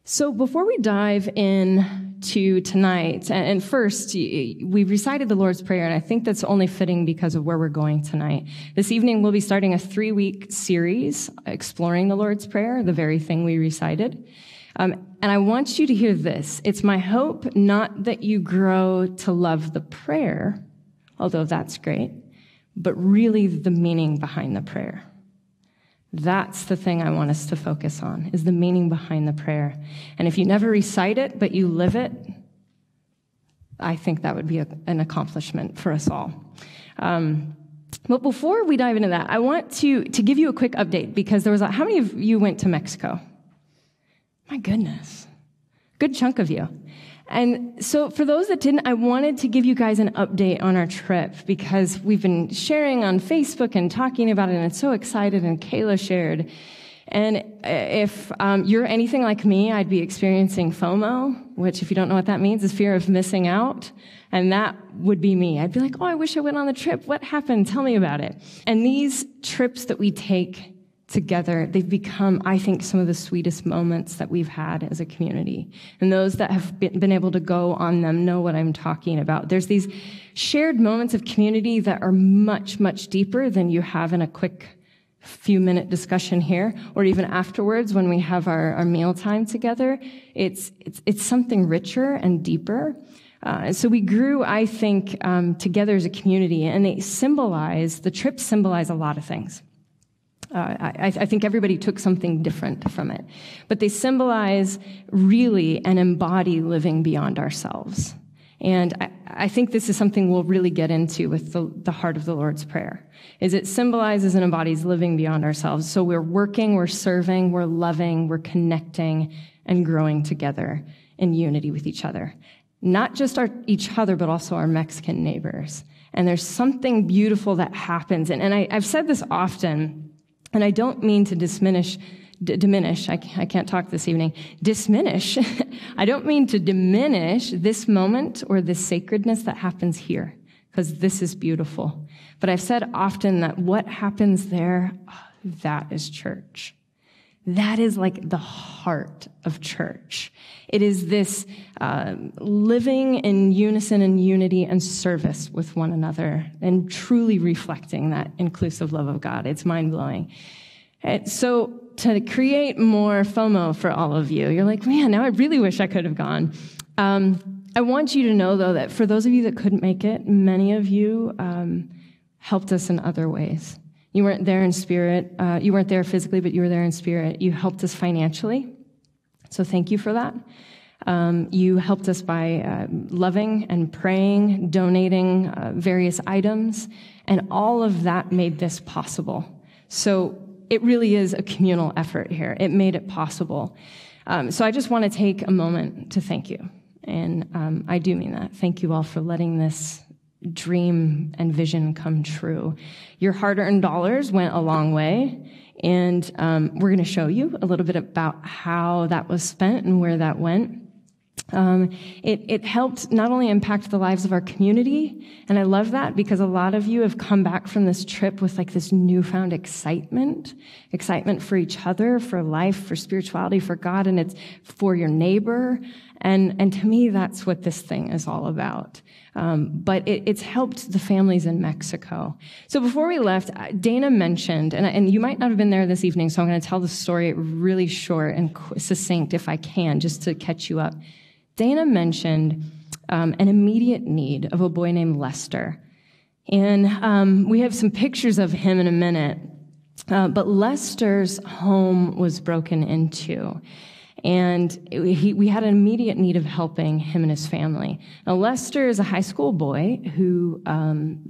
So before we dive into tonight, and first, we recited the Lord's Prayer, and I think that's only fitting because of where we're going tonight. This evening, we'll be starting a 3-week series exploring the Lord's Prayer, the very thing we recited. And I want you to hear this. It's my hope not that you grow to love the prayer, although that's great, but really the meaning behind the prayer. That's the thing I want us to focus on, is the meaning behind the prayer. And if you never recite it, but you live it, I think that would be an accomplishment for us all. But before we dive into that, I want to give you a quick update, because there was how many of you went to Mexico? My goodness. Good chunk of you. And so for those that didn't, I wanted to give you guys an update on our trip, because we've been sharing on Facebook and talking about it, and it's so excited, and Kayla shared. And if you're anything like me, I'd be experiencing FOMO, which, if you don't know what that means, is fear of missing out. And that would be me. I'd be like, oh, I wish I went on the trip. What happened? Tell me about it. And these trips that we take together, they've become, I think, some of the sweetest moments that we've had as a community. And those that have been able to go on them know what I'm talking about. There's these shared moments of community that are much, much deeper than you have in a quick few-minute discussion here, or even afterwards when we have our meal time together. It's something richer and deeper. So we grew, I think, together as a community, and the trips symbolize a lot of things. I think everybody took something different from it. But they symbolize really and embody living beyond ourselves. And I think this is something we'll really get into with the heart of the Lord's Prayer, is it symbolizes and embodies living beyond ourselves. So we're working, we're serving, we're loving, we're connecting, and growing together in unity with each other. Not just each other, but also our Mexican neighbors. And there's something beautiful that happens. And I've said this often, and I don't mean to diminish, I can't talk this evening, diminish. I don't mean to diminish this moment or this sacredness that happens here, because this is beautiful. But I've said often that what happens there, that is church. That is like the heart of church. It is this living in unison and unity and service with one another, and truly reflecting that inclusive love of God. It's mind-blowing. So to create more FOMO for all of you, you're like, man, now I really wish I could have gone. I want you to know, though, that for those of you that couldn't make it, many of you helped us in other ways. You weren't there in spirit. You weren't there physically, but you were there in spirit. You helped us financially. So thank you for that. You helped us by loving and praying, donating various items, and all of that made this possible. So it really is a communal effort here. It made it possible. So I just want to take a moment to thank you. And I do mean that. Thank you all for letting this dream and vision come true. Your hard-earned dollars went a long way, and we're going to show you a little bit about how that was spent and where that went. It helped not only impact the lives of our community, and I love that, because a lot of you have come back from this trip with like this newfound excitement for each other, for life, for spirituality, for God, and it's for your neighbor. And to me, that's what this thing is all about. But it's helped the families in Mexico. So before we left, Dana mentioned, and you might not have been there this evening, so I'm going to tell the story really short and succinct if I can, just to catch you up. Dana mentioned an immediate need of a boy named Lester. And we have some pictures of him in a minute. But Lester's home was broken into. And we had an immediate need of helping him and his family. Now, Lester is a high school boy who,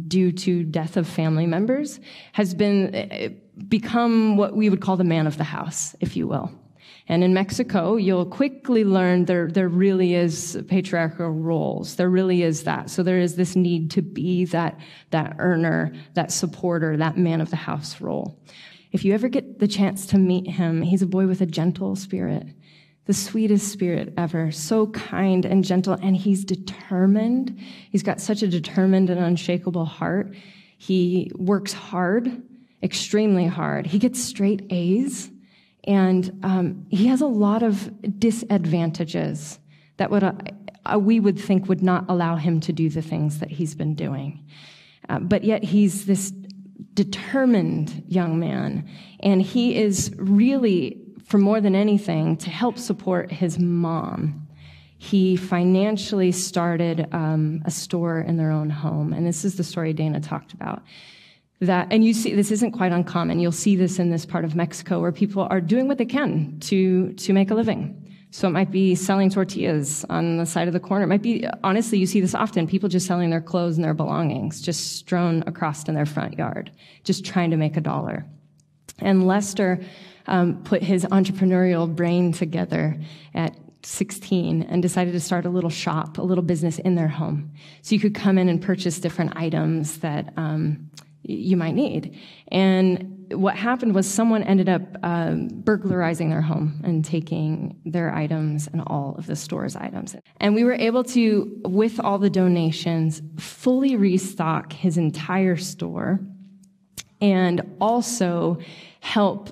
due to death of family members, has become what we would call the man of the house, if you will. And in Mexico, you'll quickly learn there really is patriarchal roles. There really is that. So there is this need to be that earner, that supporter, that man of the house role. If you ever get the chance to meet him, he's a boy with a gentle spirit. The sweetest spirit ever, so kind and gentle, and he's determined. He's got such a determined and unshakable heart. He works hard, extremely hard. He gets straight A's, And he has a lot of disadvantages that we would think would not allow him to do the things that he's been doing. But yet he's this determined young man, and he is really, for more than anything, to help support his mom. He financially started a store in their own home, and this is the story Dana talked about. And you see, this isn't quite uncommon. You'll see this in this part of Mexico where people are doing what they can to make a living. So it might be selling tortillas on the side of the corner. It might be, honestly, you see this often, people just selling their clothes and their belongings, just strewn across in their front yard, just trying to make $1. And Lester put his entrepreneurial brain together at 16 and decided to start a little shop, a little business in their home. So you could come in and purchase different items that you might need. And what happened was someone ended up burglarizing their home and taking their items and all of the store's items. And we were able to, with all the donations, fully restock his entire store and also help.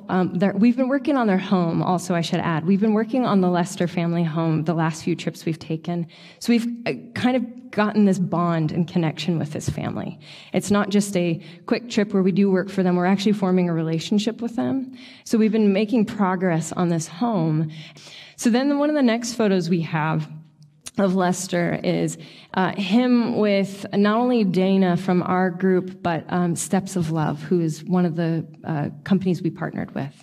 We've been working on their home also, I should add. We've been working on the Lester family home the last few trips we've taken. So we've kind of gotten this bond and connection with this family. It's not just a quick trip where we do work for them. We're actually forming a relationship with them. So we've been making progress on this home. So then one of the next photos we have of Lester is him with not only Dana from our group, but Steps of Love, who is one of the companies we partnered with.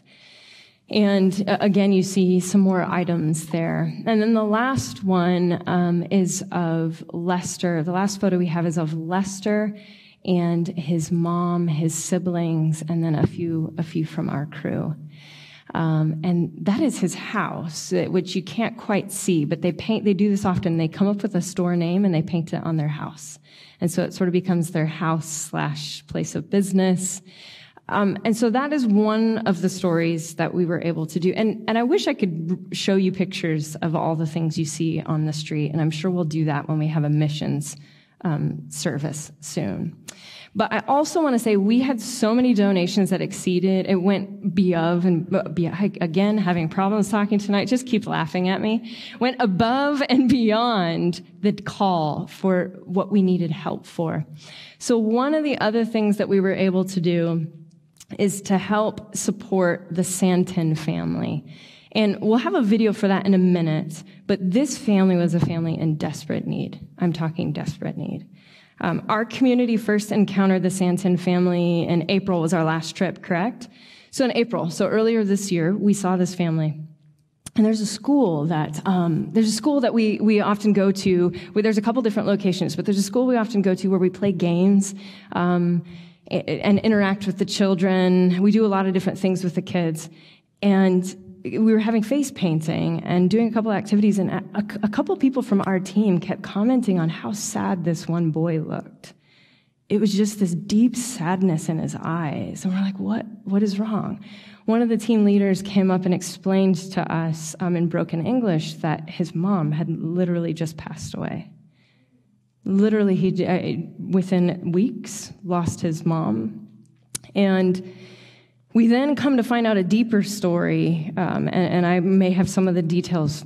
And again, you see some more items there. And then the last one is of Lester. The last photo we have is of Lester and his mom, his siblings, and then a few from our crew. And that is his house, which you can't quite see, but they do this often. They come up with a store name and they paint it on their house. And so it sort of becomes their house/place of business. And so that is one of the stories that we were able to do. And I wish I could show you pictures of all the things you see on the street, and I'm sure we'll do that when we have a missions service soon. But I also want to say we had so many donations that exceeded. It went again, having problems talking tonight, just keep laughing at me. Went above and beyond the call for what we needed help for. So one of the other things that we were able to do is to help support the Samson family. And we'll have a video for that in a minute, but this family was a family in desperate need. I'm talking desperate need. Our community first encountered the Samson family in April was our last trip, correct? So in April, so earlier this year, we saw this family. And there's a school that we often go to. There's a couple different locations, but there's a school we often go to where we play games and interact with the children. We do a lot of different things with the kids. And we were having face painting and doing a couple of activities, and a couple of people from our team kept commenting on how sad this one boy looked. It was just this deep sadness in his eyes. And we're like, what is wrong? One of the team leaders came up and explained to us in broken English that his mom had literally just passed away. Literally, he within weeks lost his mom. And we then come to find out a deeper story, and I may have some of the details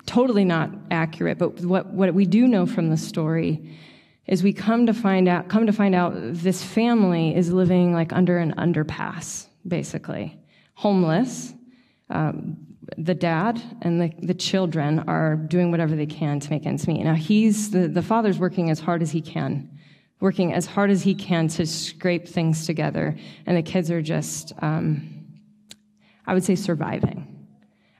totally not accurate, but what we do know from the story is we come to find out this family is living like under an underpass, basically. Homeless. The dad and the children are doing whatever they can to make ends meet. Now the father's working as hard as he can to scrape things together. And the kids are just, I would say, surviving.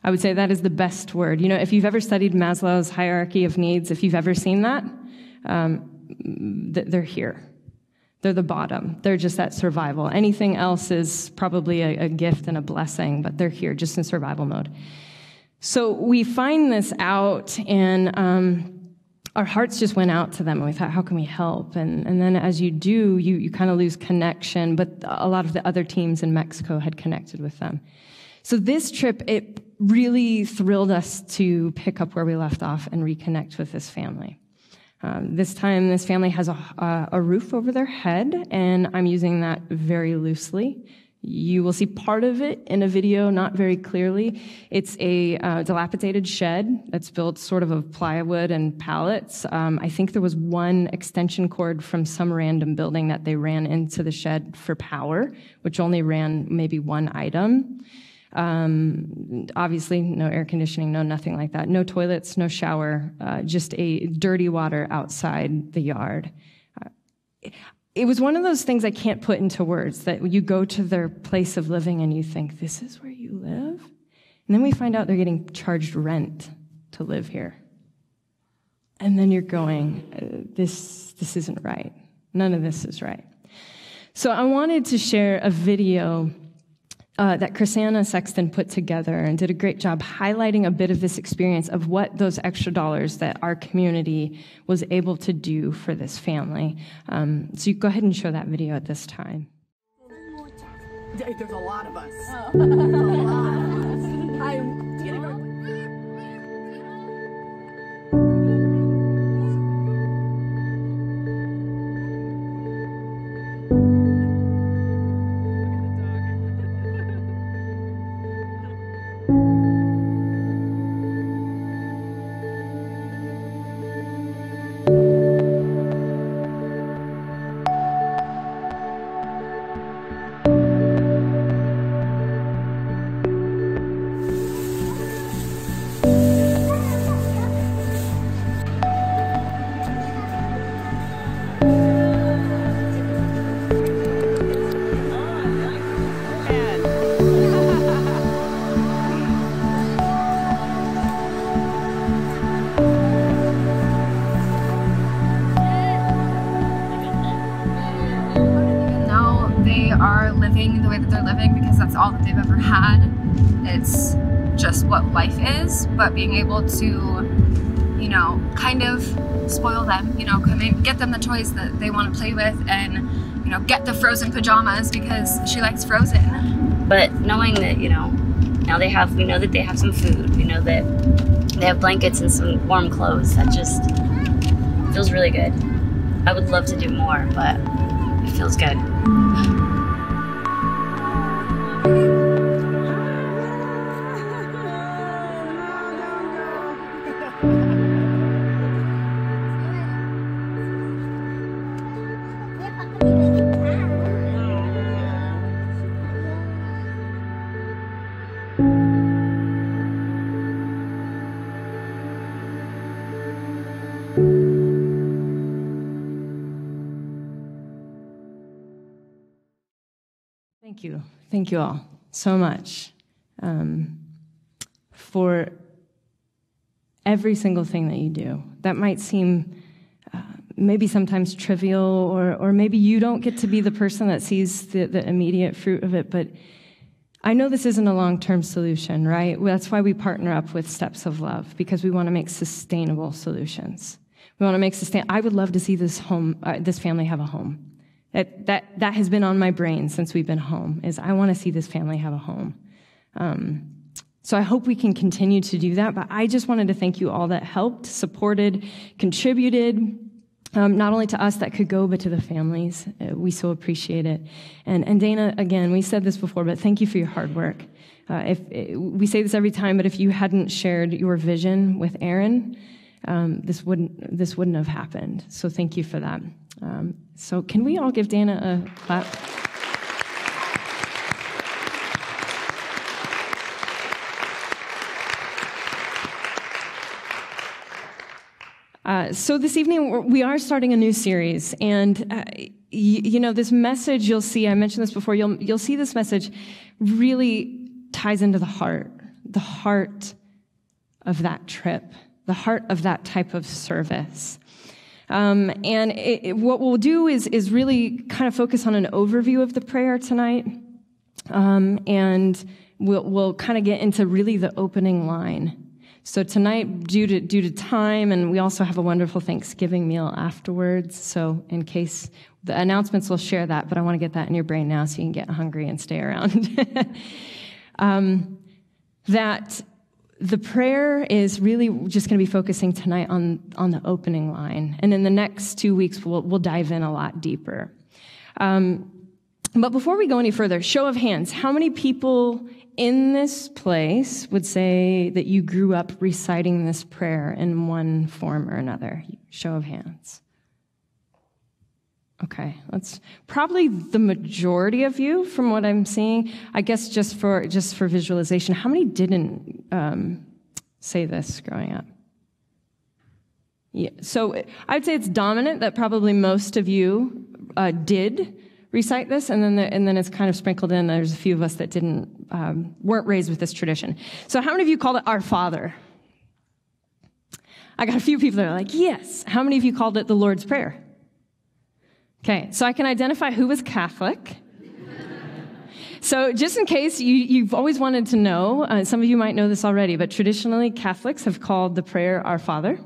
I would say that is the best word. You know, if you've ever studied Maslow's hierarchy of needs, if you've ever seen that, they're here. They're the bottom. They're just at survival. Anything else is probably a gift and a blessing, but they're here just in survival mode. So we find this out, and our hearts just went out to them, and we thought, how can we help? And then as you do, you kind of lose connection, but a lot of the other teams in Mexico had connected with them. So this trip, it really thrilled us to pick up where we left off and reconnect with this family. This time, this family has a roof over their head, and I'm using that very loosely. You will see part of it in a video, not very clearly. It's a dilapidated shed that's built sort of plywood and pallets. I think there was one extension cord from some random building that they ran into the shed for power, which only ran maybe one item. Obviously, no air conditioning, no nothing like that. No toilets, no shower, just a dirty water outside the yard. It was one of those things I can't put into words, that you go to their place of living and you think, this is where you live? And then we find out they're getting charged rent to live here. And then you're going, this isn't right. None of this is right. So I wanted to share a video that Chrisanna Sexton put together and did a great job highlighting a bit of this experience of what those extra dollars that our community was able to do for this family. So you go ahead and show that video at this time. There's a lot of us. Oh. There's a lot of us. I'm getting over. The way that they're living, because that's all that they've ever had. It's just what life is, but being able to, you know, kind of spoil them, you know, get them the toys that they want to play with, and, you know, get the Frozen pajamas because she likes Frozen. But knowing that, you know, now we know that they have some food, we know that they have blankets and some warm clothes, that just feels really good. I would love to do more, but it feels good. Thank you all so much for every single thing that you do. That might seem maybe sometimes trivial, or maybe you don't get to be the person that sees the immediate fruit of it, but I know this isn't a long-term solution, right? That's why we partner up with Steps of Love, because we want to make sustainable solutions. We want to make I would love to see this family have a home. That has been on my brain since we've been home, is I want to see this family have a home. So I hope we can continue to do that, but I just wanted to thank you all that helped, supported, contributed, not only to us that could go, but to the families. We so appreciate it. And Dana, again, we said this before, but thank you for your hard work. We say this every time, but if you hadn't shared your vision with Aaron, this wouldn't have happened. So thank you for that. So can we all give Dana a clap? So this evening, we are starting a new series, and you know, this message you'll see, I mentioned this before, you'll see this message really ties into the heart of that trip, the heart of that type of service. And what we'll do is really kind of focus on an overview of the prayer tonight, and we'll kind of get into really the opening line. So tonight, due to time, and we also have a wonderful Thanksgiving meal afterwards, so in case the announcements will share that, but I want to get that in your brain now so you can get hungry and stay around. That the prayer is really just going to be focusing tonight on the opening line, and in the next 2 weeks, we'll dive in a lot deeper. But before we go any further, show of hands, how many people in this place would say that you grew up reciting this prayer in one form or another? Show of hands. Okay, that's probably the majority of you from what I'm seeing. I guess just for visualization, how many didn't say this growing up? Yeah, so I'd say it's dominant that probably most of you did recite this, and then it's kind of sprinkled in. There's a few of us that weren't raised with this tradition. So how many of you called it Our Father? I got a few people that are like, yes. How many of you called it the Lord's Prayer? Okay, so I can identify who was Catholic. So just in case you've always wanted to know, some of you might know this already, but traditionally Catholics have called the prayer Our Father.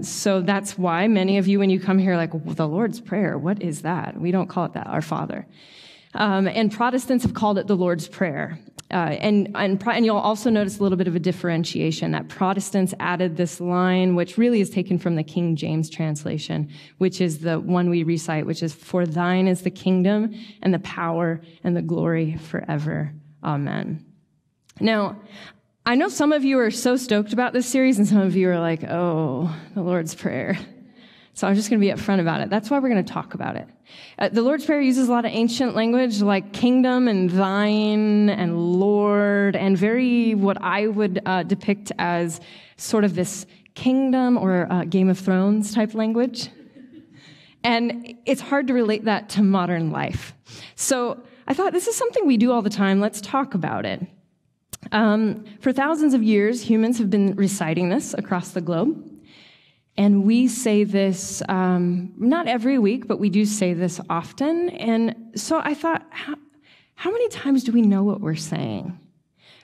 So that's why many of you, when you come here, are like, well, the Lord's Prayer, what is that? We don't call it that, Our Father. And Protestants have called it the Lord's Prayer. And you'll also notice a little bit of a differentiation that Protestants added this line, which really is taken from the King James translation, which is the one we recite, which is, "For thine is the kingdom and the power and the glory forever. Amen." Now, I know some of you are so stoked about this series, and some of you are like, oh, the Lord's Prayer. So I'm just going to be upfront about it. That's why we're going to talk about it. The Lord's Prayer uses a lot of ancient language like kingdom and thine and Lord, and very what I would depict as sort of this kingdom or Game of Thrones type language. And it's hard to relate that to modern life. So I thought, this is something we do all the time. Let's talk about it. For thousands of years, humans have been reciting this across the globe. And we say this, not every week, but we do say this often. And so I thought, how many times do we know what we're saying?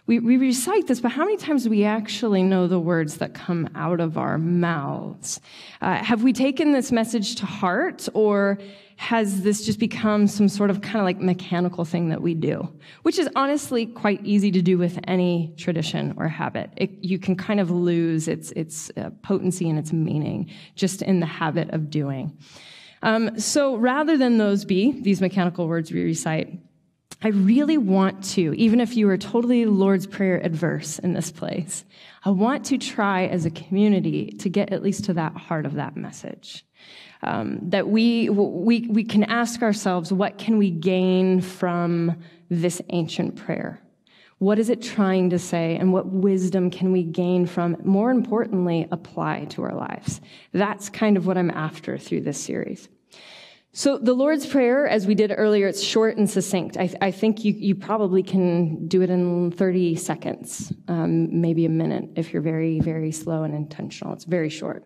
We recite this, but how many times do we actually know the words that come out of our mouths? Have we taken this message to heart, or has this just become some sort of kind of like mechanical thing that we do? Which is honestly quite easy to do with any tradition or habit. You can kind of lose its potency and its meaning just in the habit of doing. So rather than these mechanical words we recite, I really want to, even if you are totally Lord's Prayer adverse in this place, I want to try as a community to get at least to that heart of that message. That we can ask ourselves, what can we gain from this ancient prayer? What is it trying to say, and what wisdom can we gain from, more importantly, apply to our lives? That's kind of what I'm after through this series. So the Lord's Prayer, as we did earlier, it's short and succinct. I think you probably can do it in 30 seconds, maybe a minute if you're very, very slow and intentional. It's very short.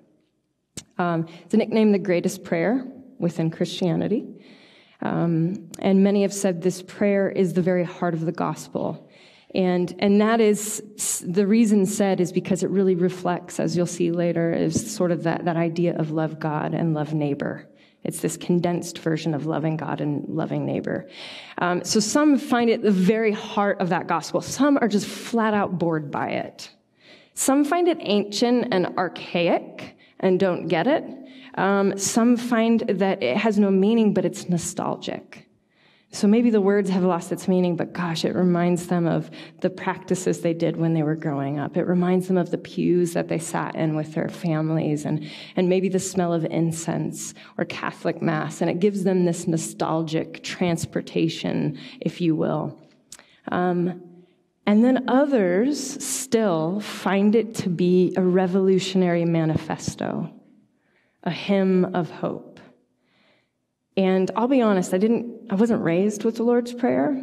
It's nicknamed the greatest prayer within Christianity. And many have said this prayer is the very heart of the gospel. And that is, the reason said is because it really reflects, as you'll see later, is sort of that idea of love God and love neighbor. It's this condensed version of loving God and loving neighbor. So some find it the very heart of that gospel. Some are just flat out bored by it. Some find it ancient and archaic and don't get it. Some find that it has no meaning, but it's nostalgic. So maybe the words have lost its meaning, but gosh, it reminds them of the practices they did when they were growing up. It reminds them of the pews that they sat in with their families, and maybe the smell of incense or Catholic Mass. And it gives them this nostalgic transportation, if you will. And then others still find it to be a revolutionary manifesto, a hymn of hope. And I'll be honest, I wasn't raised with the Lord's Prayer.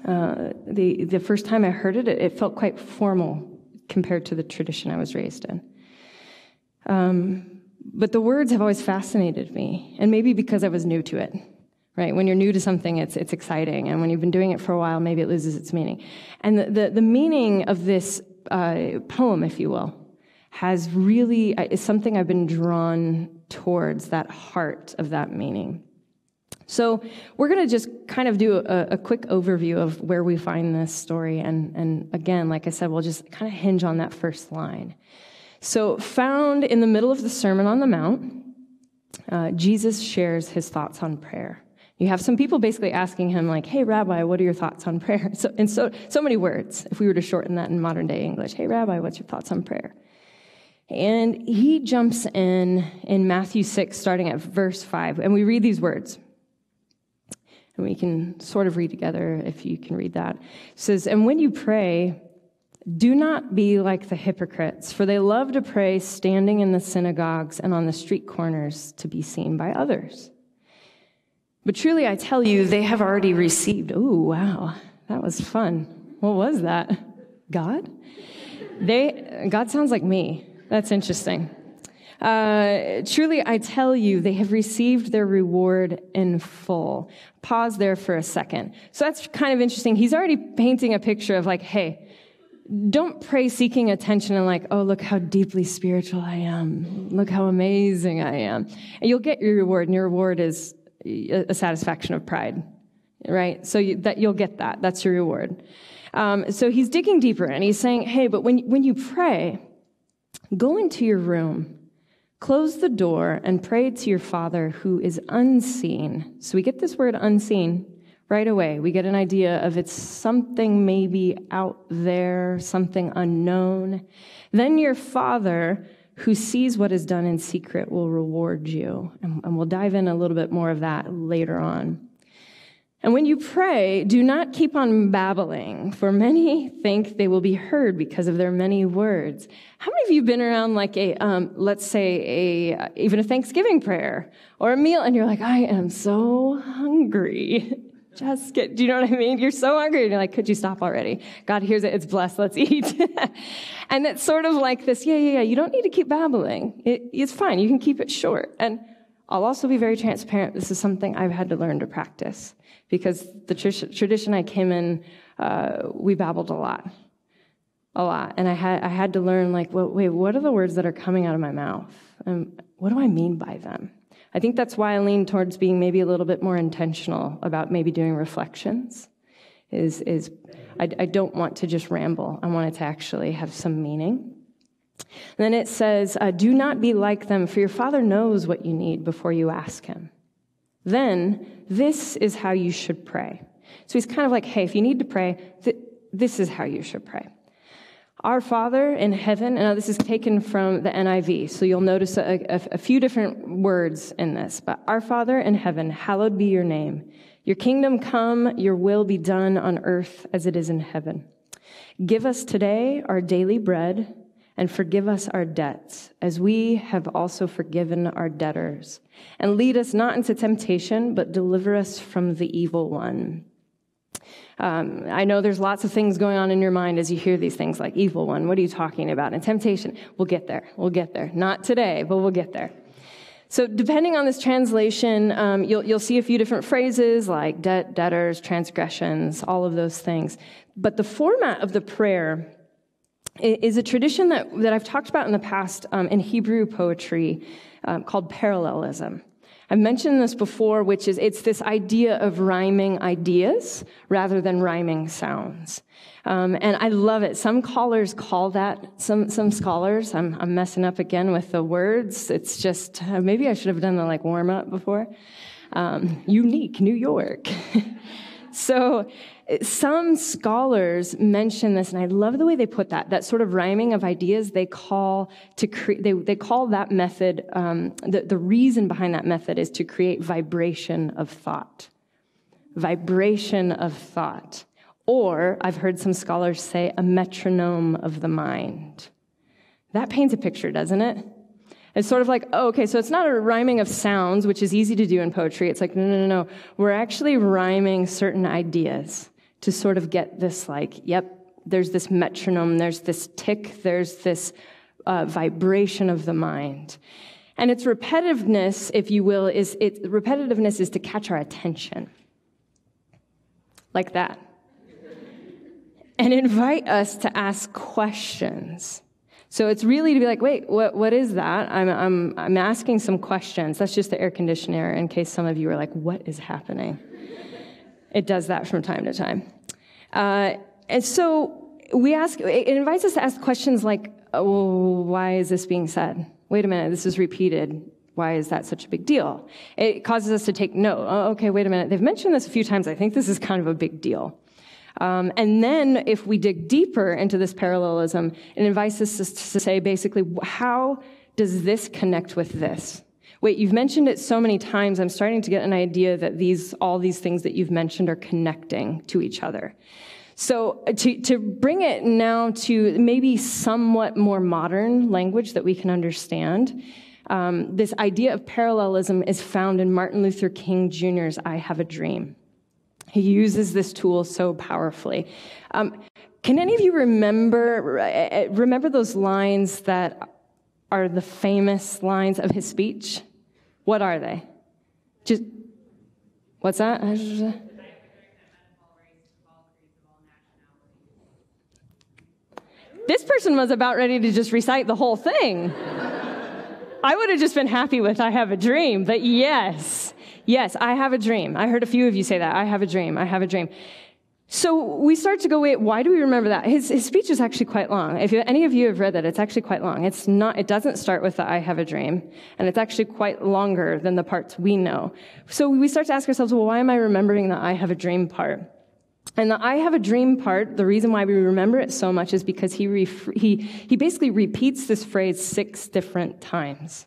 The first time I heard it, it felt quite formal compared to the tradition I was raised in. But the words have always fascinated me, and maybe because I was new to it, right? When you're new to something, it's exciting, and when you've been doing it for a while, maybe it loses its meaning. And the meaning of this poem, if you will, is something I've been drawn towards, that heart of that meaning. So we're going to just kind of do a quick overview of where we find this story. And again, like I said, we'll just kind of hinge on that first line. So found in the middle of the Sermon on the Mount, Jesus shares his thoughts on prayer. You have some people basically asking him, like, hey, Rabbi, what are your thoughts on prayer? So many words, if we were to shorten that in modern day English. Hey, Rabbi, what's your thoughts on prayer? And he jumps in Matthew 6, starting at verse 5, and we read these words. And we can sort of read together if you can read that. It says, and when you pray, do not be like the hypocrites, for they love to pray standing in the synagogues and on the street corners to be seen by others. But truly, I tell you, they have already received. Oh, wow, that was fun. What was that? God? God sounds like me. That's interesting. Truly, I tell you, they have received their reward in full. Pause there for a second. So that's kind of interesting. He's already painting a picture of like, hey, don't pray seeking attention and like, oh, look how deeply spiritual I am. Look how amazing I am. And you'll get your reward, and your reward is a satisfaction of pride, right? So you'll get that. That's your reward. So he's digging deeper, and he's saying, hey, but when you pray, go into your room, close the door, and pray to your Father who is unseen. So we get this word unseen right away. We get an idea of it's something maybe out there, something unknown. Then your Father who sees what is done in secret will reward you. And we'll dive in a little bit more of that later on. And when you pray, do not keep on babbling, for many think they will be heard because of their many words. How many of you have been around like let's say even a Thanksgiving prayer or a meal, and you're like, I am so hungry. Do you know what I mean? You're so hungry, and you're like, could you stop already? God hears it, it's blessed, let's eat. And it's sort of like this, yeah, you don't need to keep babbling. It's fine, you can keep it short. And I'll also be very transparent, this is something I've had to learn to practice, because the tradition I came in, we babbled a lot. And I had to learn, like, wait, what are the words that are coming out of my mouth? What do I mean by them? I think that's why I lean towards being maybe a little bit more intentional about maybe doing reflections. I don't want to just ramble. I want it to actually have some meaning. And then it says, do not be like them, for your Father knows what you need before you ask him. Then this is how you should pray. So he's kind of like, hey, if you need to pray, this is how you should pray. Our Father in heaven, and now this is taken from the NIV, so you'll notice a few different words in this, but our Father in heaven, hallowed be your name. Your kingdom come, your will be done on earth as it is in heaven. Give us today our daily bread, and forgive us our debts, as we have also forgiven our debtors. And lead us not into temptation, but deliver us from the evil one. I know there's lots of things going on in your mind as you hear these things like evil one. What are you talking about? And temptation. We'll get there. Not today, but we'll get there. So depending on this translation, you'll see a few different phrases like debtors, transgressions, all of those things. But the format of the prayer is a tradition that I've talked about in the past in Hebrew poetry called parallelism. I've mentioned this before, which is it's this idea of rhyming ideas rather than rhyming sounds. And I love it. Some scholars call that, some scholars, I'm messing up again with the words. It's just, maybe I should have done the like warm up before. Unique, New York. So some scholars mention this, and I love the way they put that sort of rhyming of ideas. They call that method, the reason behind that method is to create vibration of thought. Vibration of thought. Or, I've heard some scholars say, a metronome of the mind. That paints a picture, doesn't it? It's sort of like, oh, okay, so it's not a rhyming of sounds, which is easy to do in poetry. It's like, no. We're actually rhyming certain ideas to sort of get this like, yep, there's this metronome, there's this tick, there's this vibration of the mind. And its repetitiveness, if you will, repetitiveness is to catch our attention. Like that. And invite us to ask questions. So it's really to be like, wait, what is that? I'm asking some questions. That's just the air conditioner in case some of you are like, what is happening? It does that from time to time. And so it invites us to ask questions like, oh, why is this being said? Wait a minute, this is repeated. Why is that such a big deal? It causes us to take note. Oh, okay, wait a minute. They've mentioned this a few times. I think this is kind of a big deal. And then if we dig deeper into this parallelism, it invites us to say basically, how does this connect with this? Wait, you've mentioned it so many times, I'm starting to get an idea that all these things that you've mentioned are connecting to each other. So to bring it now to maybe somewhat more modern language that we can understand, this idea of parallelism is found in Martin Luther King Jr.'s I Have a Dream. He uses this tool so powerfully. Can any of you remember those lines that are the famous lines of his speech? What are they? What's that? This person was about ready to just recite the whole thing. I would have just been happy with I have a dream, but yes, I have a dream. I heard a few of you say that. I have a dream. I have a dream. So we start to go, wait, why do we remember that? His speech is actually quite long. If any of you have read that, it's actually quite long. It doesn't start with the I have a dream, and it's actually quite longer than the parts we know. So we start to ask ourselves, well, why am I remembering the I have a dream part? And the I have a dream part, the reason why we remember it so much is because he basically repeats this phrase 6 different times.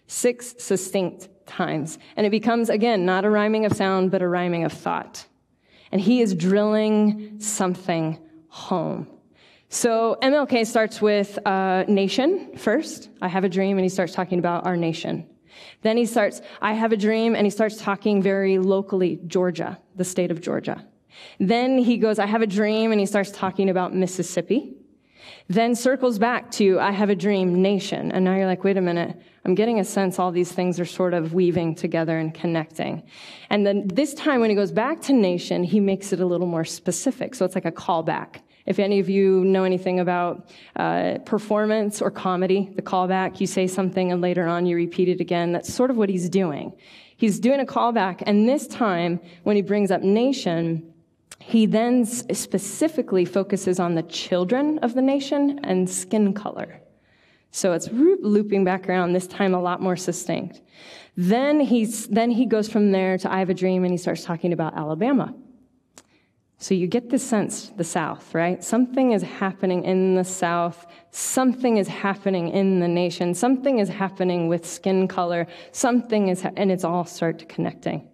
6 distinct times. And it becomes, again, not a rhyming of sound, but a rhyming of thought. And he is drilling something home. So MLK starts with nation first. I have a dream, and he starts talking about our nation. Then he starts, I have a dream, and he starts talking very locally, Georgia, the state of Georgia. Then he goes, I have a dream, and he starts talking about Mississippi. Then circles back to, I have a dream, nation. And now you're like, wait a minute, I'm getting a sense all these things are sort of weaving together and connecting. And then this time when he goes back to nation, he makes it a little more specific. So it's like a callback. If any of you know anything about performance or comedy, the callback, you say something and later on you repeat it again. That's sort of what he's doing. He's doing a callback, and this time when he brings up nation, he then specifically focuses on the children of the nation and skin color. So it's looping back around, this time a lot more succinct. Then he goes from there to I have a dream, and he starts talking about Alabama. So you get the sense, the South, right? Something is happening in the South. Something is happening in the nation. Something is happening with skin color. And it's all start connecting.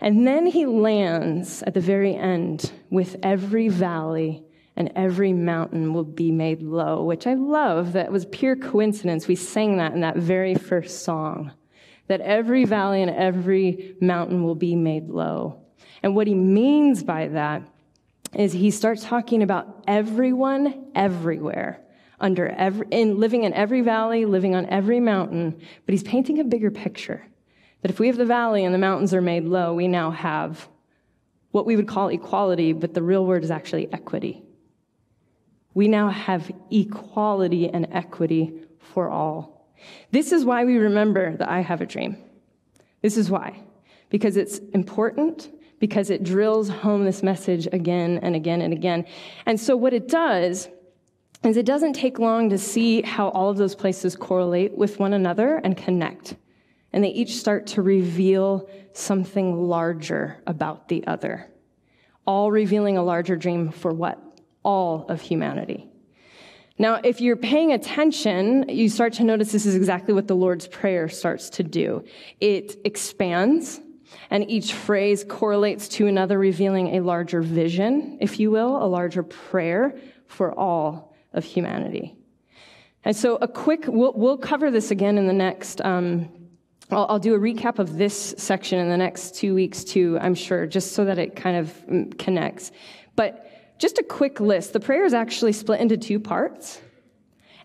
And then he lands at the very end with every valley and every mountain will be made low, which I love. That was pure coincidence. We sang that in that very first song, that every valley and every mountain will be made low. And what he means by that is he starts talking about everyone everywhere, living in every valley, living on every mountain, but he's painting a bigger picture. That if we have the valley and the mountains are made low, we now have what we would call equality, but the real word is actually equity. We now have equality and equity for all. This is why we remember that I have a dream. This is why. Because it's important, because it drills home this message again and again and again. And so what it does is it doesn't take long to see how all of those places correlate with one another and connect. And they each start to reveal something larger about the other. All revealing a larger dream for what? All of humanity. Now, if you're paying attention, you start to notice this is exactly what the Lord's Prayer starts to do. It expands, and each phrase correlates to another, revealing a larger vision, if you will, a larger prayer for all of humanity. And so we'll cover this again in the next, I'll do a recap of this section in the next 2 weeks too, I'm sure, just so that it kind of connects. But just a quick list. The prayer is actually split into 2 parts,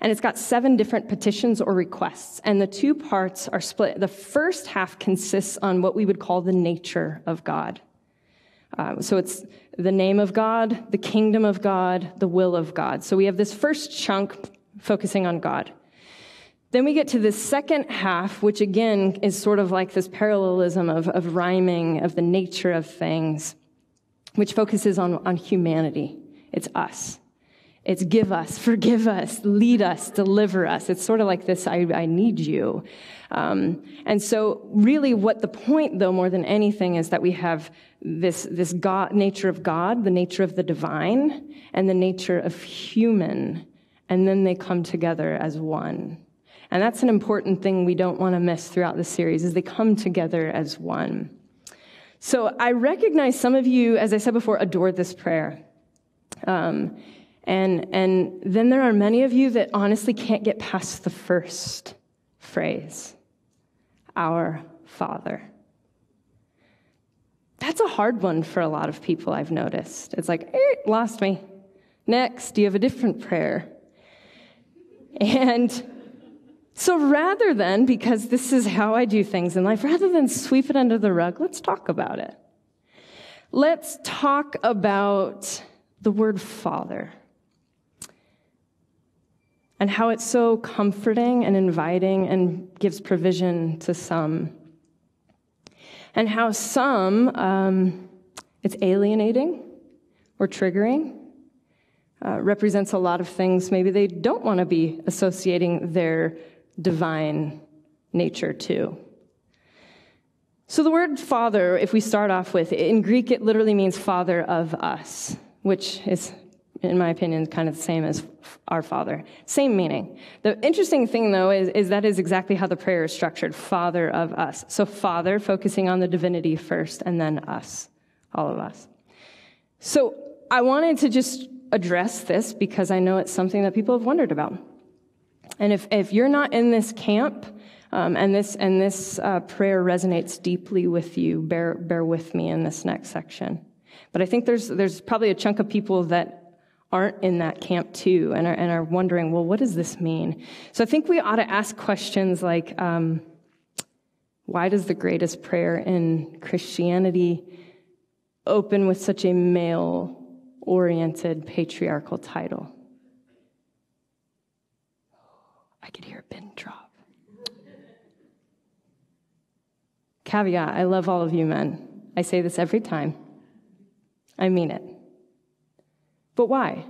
and it's got 7 different petitions or requests, and the 2 parts are split. The first half consists on what we would call the nature of God. So it's the name of God, the kingdom of God, the will of God. So we have this first chunk focusing on God. Then we get to the second half, which again is sort of like this parallelism of rhyming, of the nature of things, which focuses on humanity. It's us. It's give us, forgive us, lead us, deliver us. It's sort of like this, I need you. And so really what the point, though, more than anything, is that we have this God, nature of God, the nature of the divine, and the nature of human, and then they come together as one. And that's an important thing we don't want to miss throughout the series, is they come together as one. So I recognize some of you, as I said before, adore this prayer. And then there are many of you that honestly can't get past the first phrase, our Father. That's a hard one for a lot of people, I've noticed. It's like, lost me. Next, do you have a different prayer? And so rather than, because this is how I do things in life, rather than sweep it under the rug, let's talk about it. Let's talk about the word Father and how it's so comforting and inviting and gives provision to some. And how some, it's alienating or triggering, represents a lot of things maybe they don't want to be associating their divine nature to. So the word Father, if we start off with, in Greek it literally means Father of us, which is, in my opinion, kind of the same as our Father. Same meaning. The interesting thing, though, is that is exactly how the prayer is structured, Father of us. So Father, focusing on the divinity first, and then us, all of us. So I wanted to just address this because I know it's something that people have wondered about. And if you're not in this camp, and this prayer resonates deeply with you, bear with me in this next section. But I think there's probably a chunk of people that aren't in that camp too, and are wondering, well, what does this mean? So I think we ought to ask questions like, why does the greatest prayer in Christianity open with such a male-oriented patriarchal title? I could hear a pin drop. Caveat, I love all of you men. I say this every time. I mean it. But why?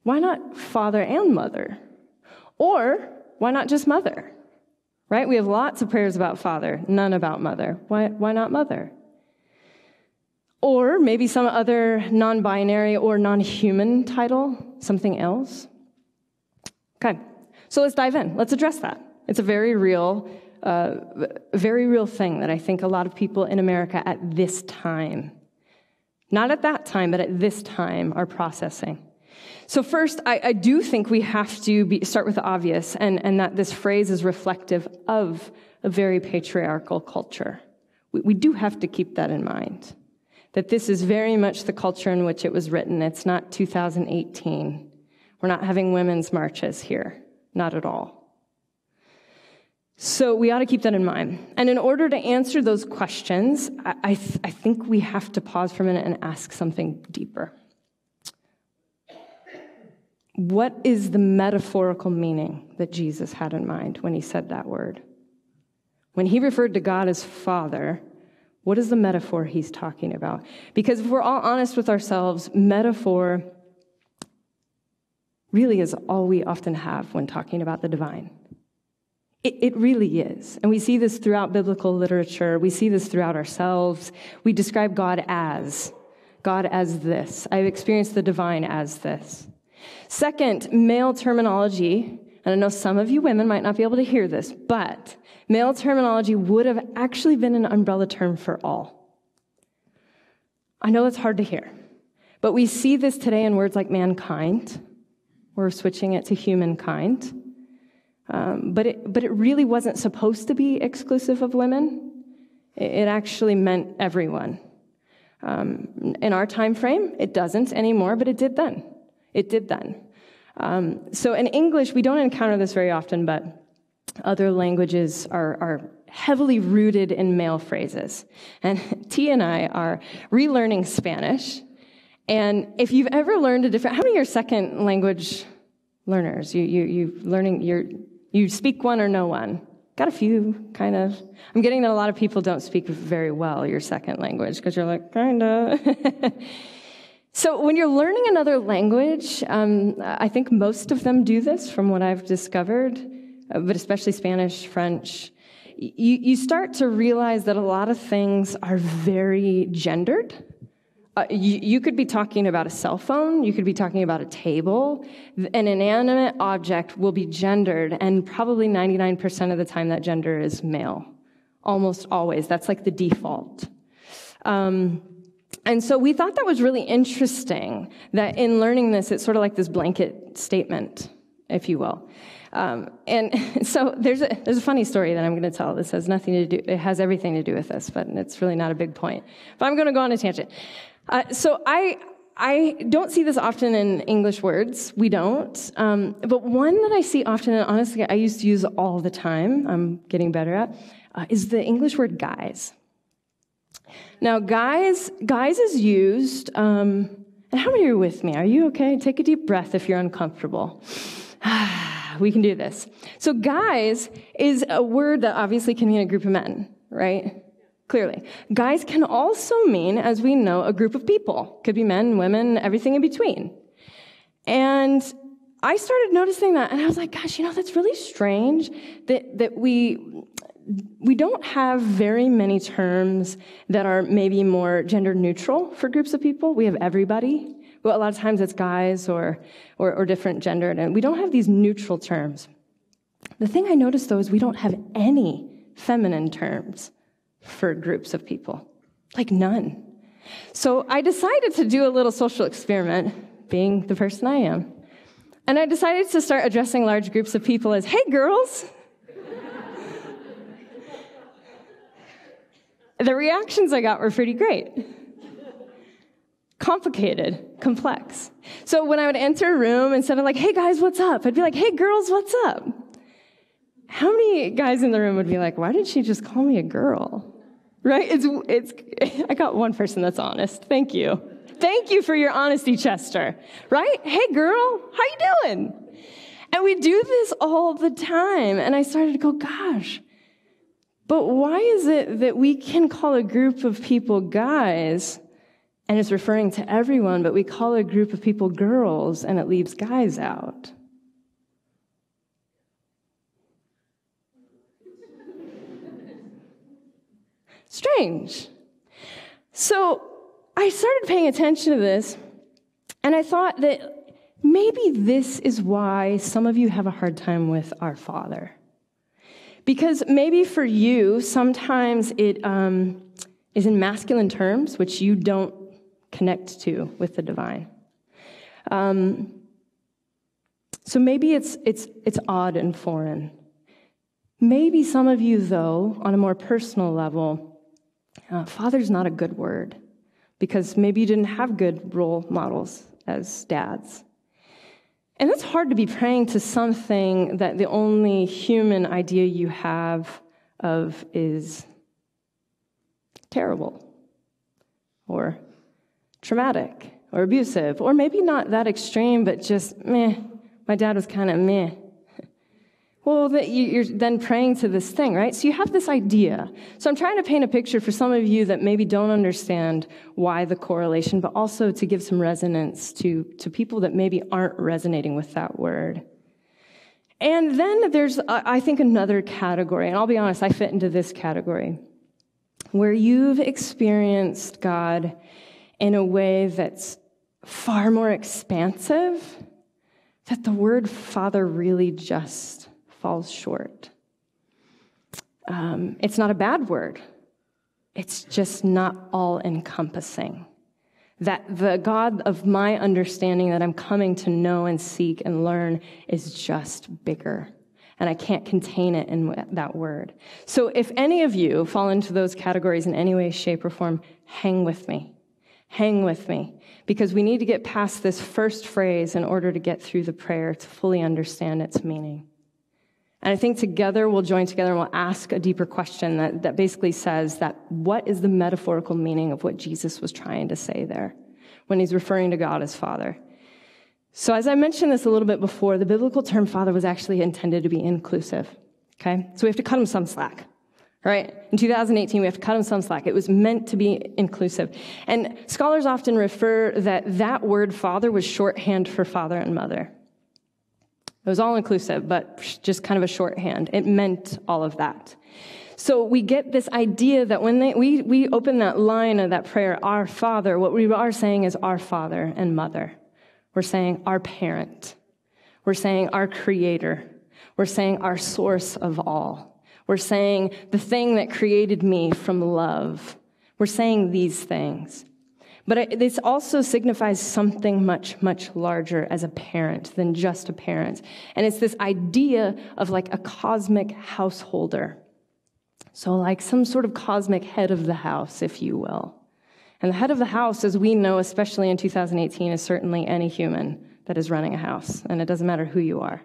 Why not father and mother? Or why not just mother? Right? We have lots of prayers about father, none about mother. Why not mother? Or maybe some other non-binary or non-human title, something else. Okay, so let's dive in. Let's address that. It's a very real thing that I think a lot of people in America at this time, not at that time, but at this time, are processing. So first, I do think we have to start with the obvious, and that this phrase is reflective of a very patriarchal culture. We do have to keep that in mind, that this is very much the culture in which it was written. It's not 2018. We're not having women's marches here, not at all. So we ought to keep that in mind. And in order to answer those questions, I think we have to pause for a minute and ask something deeper. What is the metaphorical meaning that Jesus had in mind when he said that word? When he referred to God as Father, what is the metaphor he's talking about? Because if we're all honest with ourselves, metaphor really is all we often have when talking about the divine. It really is. And we see this throughout biblical literature. We see this throughout ourselves. We describe God as this. I've experienced the divine as this. Second, male terminology, and I know some of you women might not be able to hear this, but male terminology would have actually been an umbrella term for all. I know that's hard to hear, but we see this today in words like mankind. We're switching it to humankind. But it really wasn't supposed to be exclusive of women. It actually meant everyone. In our time frame, it doesn't anymore, but it did then. So in English, we don't encounter this very often, but other languages are heavily rooted in male phrases. And T and I are relearning Spanish. And if you've ever learned a different, how many are second language learners? You speak one or know one? Got a few, kind of. I'm getting that a lot of people don't speak very well your second language because you're like, kind of. So when you're learning another language, I think most of them do this from what I've discovered, but especially Spanish, French, you start to realize that a lot of things are very gendered. You could be talking about a cell phone, you could be talking about a table. An inanimate object will be gendered, and probably 99% of the time that gender is male. Almost always. That's like the default. And so we thought that was really interesting, that in learning this, it's sort of like this blanket statement, if you will. And so there's a funny story that I'm going to tell. This has nothing to do, it has everything to do with this, but it's really not a big point. But I'm going to go on a tangent. So I don't see this often in English words. We don't. But one that I see often, and honestly I used to use all the time, I'm getting better at, is the English word guys. Now, guys is used, and how many are with me? Are you okay? Take a deep breath if you're uncomfortable. We can do this. So guys is a word that obviously can mean a group of men, right? Clearly. Guys can also mean, as we know, a group of people. Could be men, women, everything in between. And I started noticing that, and I was like, gosh, that's really strange that we don't have very many terms that are maybe more gender neutral for groups of people. We have everybody. Well, a lot of times it's guys or different gender, and we don't have these neutral terms. The thing I noticed, though, is we don't have any feminine terms for groups of people. Like none. So I decided to do a little social experiment, being the person I am. And I decided to start addressing large groups of people as, hey, girls. The reactions I got were pretty great. Complicated, complex. So when I would enter a room, instead of like, hey guys, what's up? I'd be like, hey girls, what's up? How many guys in the room would be like, why did she just call me a girl? Right? I got one person that's honest. Thank you. Thank you for your honesty, Chester. Right? Hey girl, how you doing? And we do this all the time. And I started to go, gosh, but why is it that we can call a group of people guys, and it's referring to everyone, but we call a group of people girls, and it leaves guys out? Strange. So I started paying attention to this, and I thought that maybe this is why some of you have a hard time with our Father. Because maybe for you, sometimes it is in masculine terms, which you don't connect to with the divine. So maybe it's odd and foreign. Maybe some of you, though, on a more personal level, father's not a good word, because maybe you didn't have good role models as dads. And it's hard to be praying to something that the only human idea you have of is terrible, or traumatic, or abusive, or maybe not that extreme, but just, meh, my dad was kind of meh. Well, you're then praying to this thing, right? So you have this idea. So I'm trying to paint a picture for some of you that maybe don't understand why the correlation, but also to give some resonance to people that maybe aren't resonating with that word. And then there's, I think, another category, and I'll be honest, I fit into this category, where you've experienced God in a way that's far more expansive, that the word Father really just falls short. It's not a bad word. It's just not all-encompassing. That the God of my understanding that I'm coming to know and seek and learn is just bigger. And I can't contain it in that word. So if any of you fall into those categories in any way, shape, or form, hang with me. Hang with me. Because we need to get past this first phrase in order to get through the prayer to fully understand its meaning. And I think together we'll join together and we'll ask a deeper question that basically says that what is the metaphorical meaning of what Jesus was trying to say there when he's referring to God as Father? So as I mentioned this a little bit before, the biblical term Father was actually intended to be inclusive, okay? So we have to cut him some slack, right? In 2018, we have to cut them some slack. It was meant to be inclusive. And scholars often refer that word father was shorthand for father and mother. It was all inclusive, but just kind of a shorthand. It meant all of that. So we get this idea that when we open that line of that prayer, our Father, what we are saying is our father and mother. We're saying our parent. We're saying our creator. We're saying our source of all. We're saying the thing that created me from love. We're saying these things. But this also signifies something much, much larger as a parent than just a parent. And it's this idea of like a cosmic householder. So like some sort of cosmic head of the house, if you will. And the head of the house, as we know, especially in 2018, is certainly any human that is running a house. And it doesn't matter who you are.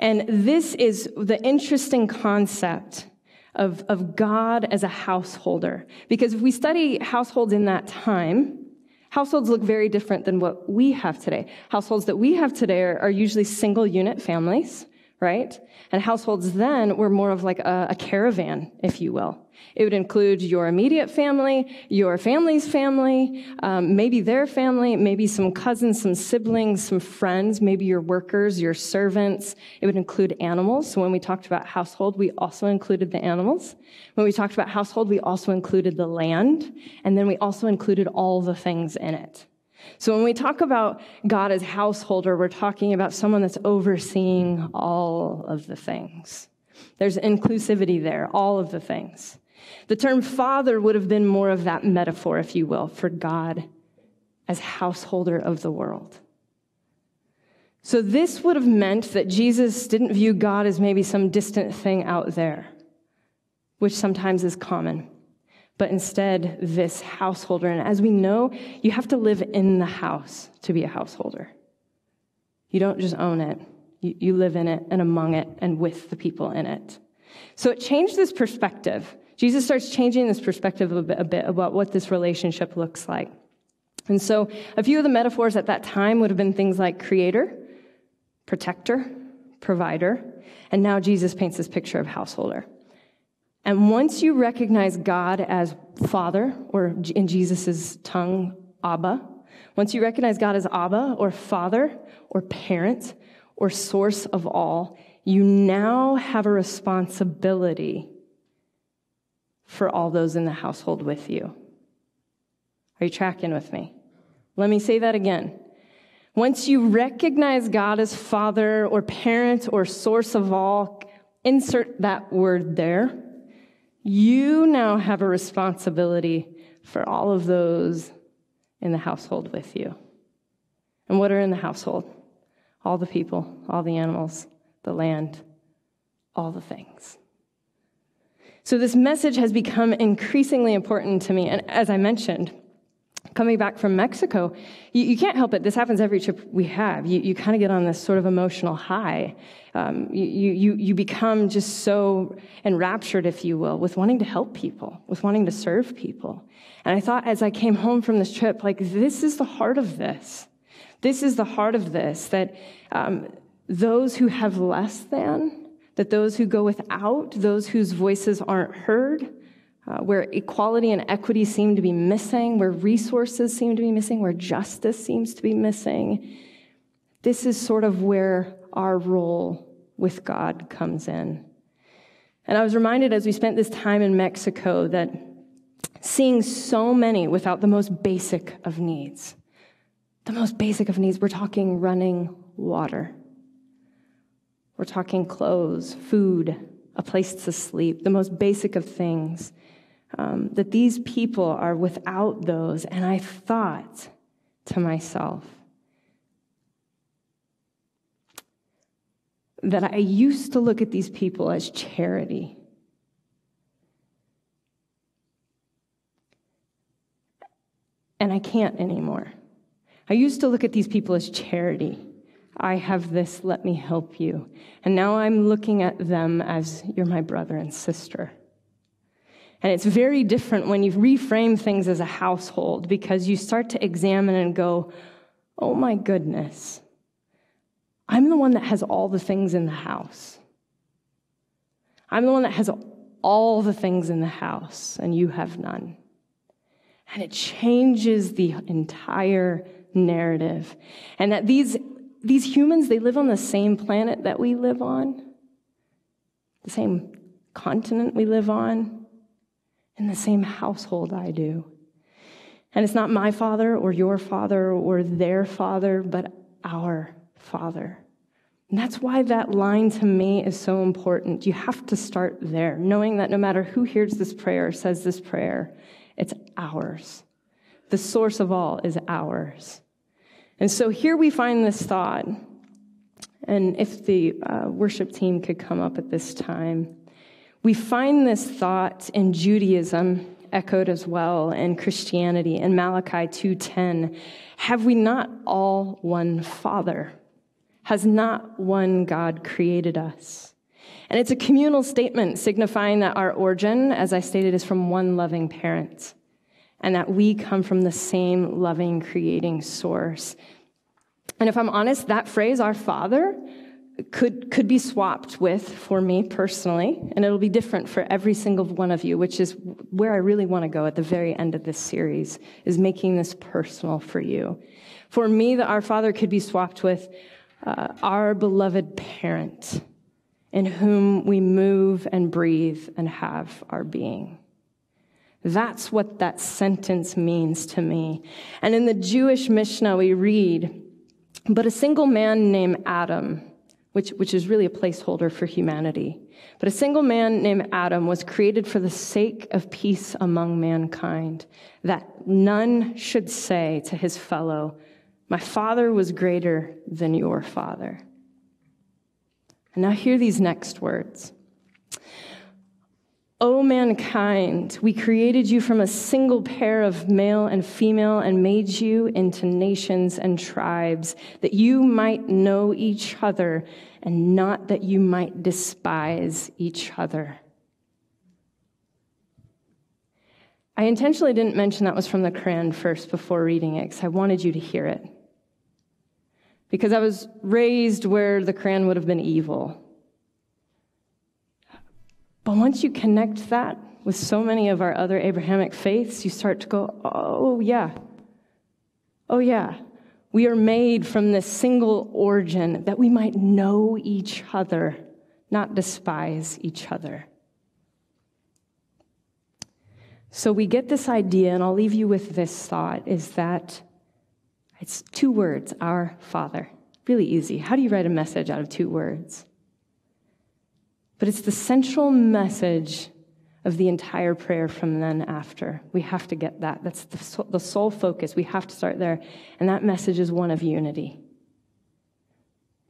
And this is the interesting concept of God as a householder. Because if we study households in that time, households look very different than what we have today. Households that we have today are usually single unit families, right? And households then were more of like a caravan, if you will. It would include your immediate family, your family's family, maybe their family, maybe some cousins, some siblings, some friends, maybe your workers, your servants. It would include animals. So when we talked about household, we also included the animals. When we talked about household, we also included the land. And then we also included all the things in it. So when we talk about God as householder, we're talking about someone that's overseeing all of the things. There's inclusivity there, all of the things. The term father would have been more of that metaphor, if you will, for God as householder of the world. So this would have meant that Jesus didn't view God as maybe some distant thing out there, which sometimes is common, but instead this householder. And as we know, you have to live in the house to be a householder. You don't just own it. You live in it and among it and with the people in it. So it changed this perspective. Jesus starts changing this perspective a bit about what this relationship looks like. And so a few of the metaphors at that time would have been things like creator, protector, provider, and now Jesus paints this picture of householder. And once you recognize God as Father, or in Jesus' tongue, Abba, once you recognize God as Abba, or Father, or parent, or source of all, you now have a responsibility for all those in the household with you. Are you tracking with me? Let me say that again. Once you recognize God as Father or parent or source of all, insert that word there, you now have a responsibility for all of those in the household with you. And what are in the household? All the people, all the animals, the land, all the things. So this message has become increasingly important to me. And as I mentioned, coming back from Mexico, you can't help it. This happens every trip we have. You kind of get on this sort of emotional high. You become just so enraptured, if you will, with wanting to help people, with wanting to serve people. And I thought as I came home from this trip, like, this is the heart of this. This is the heart of this, that those who have less than, that those who go without, those whose voices aren't heard, where equality and equity seem to be missing, where resources seem to be missing, where justice seems to be missing, this is sort of where our role with God comes in. And I was reminded as we spent this time in Mexico that seeing so many without the most basic of needs, we're talking running water. We're talking clothes, food, a place to sleep, the most basic of things, that these people are without those. And I thought to myself that I used to look at these people as charity. And I can't anymore. I used to look at these people as charity. I have this, let me help you. And now I'm looking at them as, you're my brother and sister. And it's very different when you reframe things as a household, because you start to examine and go, oh my goodness, I'm the one that has all the things in the house. I'm the one that has all the things in the house, and you have none. And it changes the entire narrative. And that these humans, they live on the same planet that we live on, the same continent we live on, in the same household I do. And it's not my father or your father or their father, but our Father. And that's why that line to me is so important. You have to start there, knowing that no matter who hears this prayer or says this prayer, it's ours. The source of all is ours. And so here we find this thought, and if the worship team could come up at this time, we find this thought in Judaism, echoed as well in Christianity, in Malachi 2:10. Have we not all one Father? Has not one God created us? And it's a communal statement signifying that our origin, as I stated, is from one loving parent, and that we come from the same loving, creating source. And if I'm honest, that phrase, our Father, could be swapped with, for me personally, and it'll be different for every single one of you, which is where I really want to go at the very end of this series, is making this personal for you. For me, the Our Father could be swapped with our beloved parent, in whom we move and breathe and have our being. That's what that sentence means to me. And in the Jewish Mishnah, we read, but a single man named Adam, which is really a placeholder for humanity, but a single man named Adam was created for the sake of peace among mankind, that none should say to his fellow, my father was greater than your father. And now hear these next words. O mankind, we created you from a single pair of male and female and made you into nations and tribes, that you might know each other and not that you might despise each other. I intentionally didn't mention that was from the Quran first before reading it, because I wanted you to hear it. Because I was raised where the Quran would have been evil. But once you connect that with so many of our other Abrahamic faiths, you start to go, oh yeah, we are made from this single origin that we might know each other, not despise each other. So we get this idea, and I'll leave you with this thought, is that it's 2 words, our Father. Really easy. How do you write a message out of 2 words? But it's the central message of the entire prayer from then after. We have to get that. That's the sole focus. We have to start there. And that message is one of unity.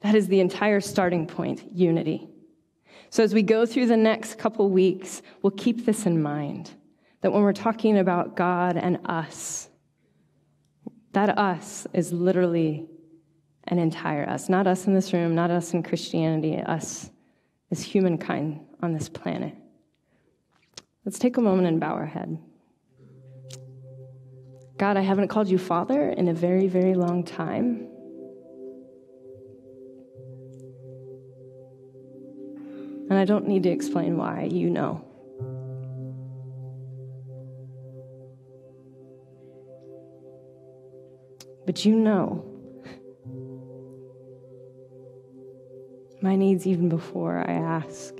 That is the entire starting point, unity. So as we go through the next couple weeks, we'll keep this in mind, that when we're talking about God and us, that us is literally an entire us. Not us in this room, not us in Christianity, us as humankind on this planet. Let's take a moment and bow our head. God, I haven't called you Father in a very, very long time. And I don't need to explain why, you know. But you know my needs even before I ask.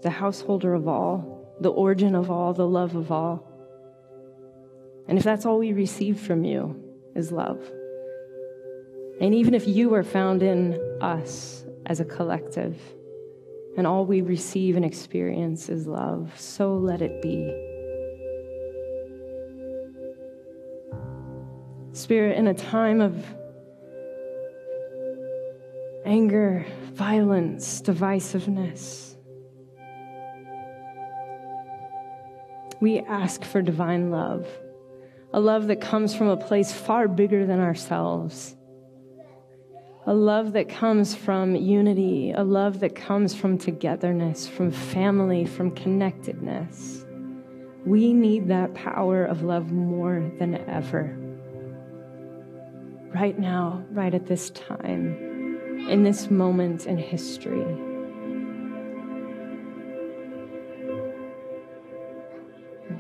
The householder of all, the origin of all, the love of all. And if that's all we receive from you is love, and even if you are found in us as a collective, and all we receive and experience is love, so let it be. Spirit, in a time of anger, violence, divisiveness, we ask for divine love, a love that comes from a place far bigger than ourselves, a love that comes from unity, a love that comes from togetherness, from family, from connectedness. We need that power of love more than ever. Right now, right at this time. in this moment in history.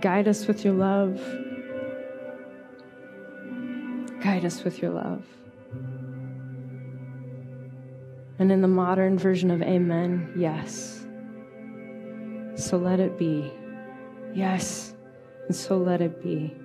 Guide us with your love. Guide us with your love. And in the modern version of amen, yes. So let it be. Yes, and so let it be.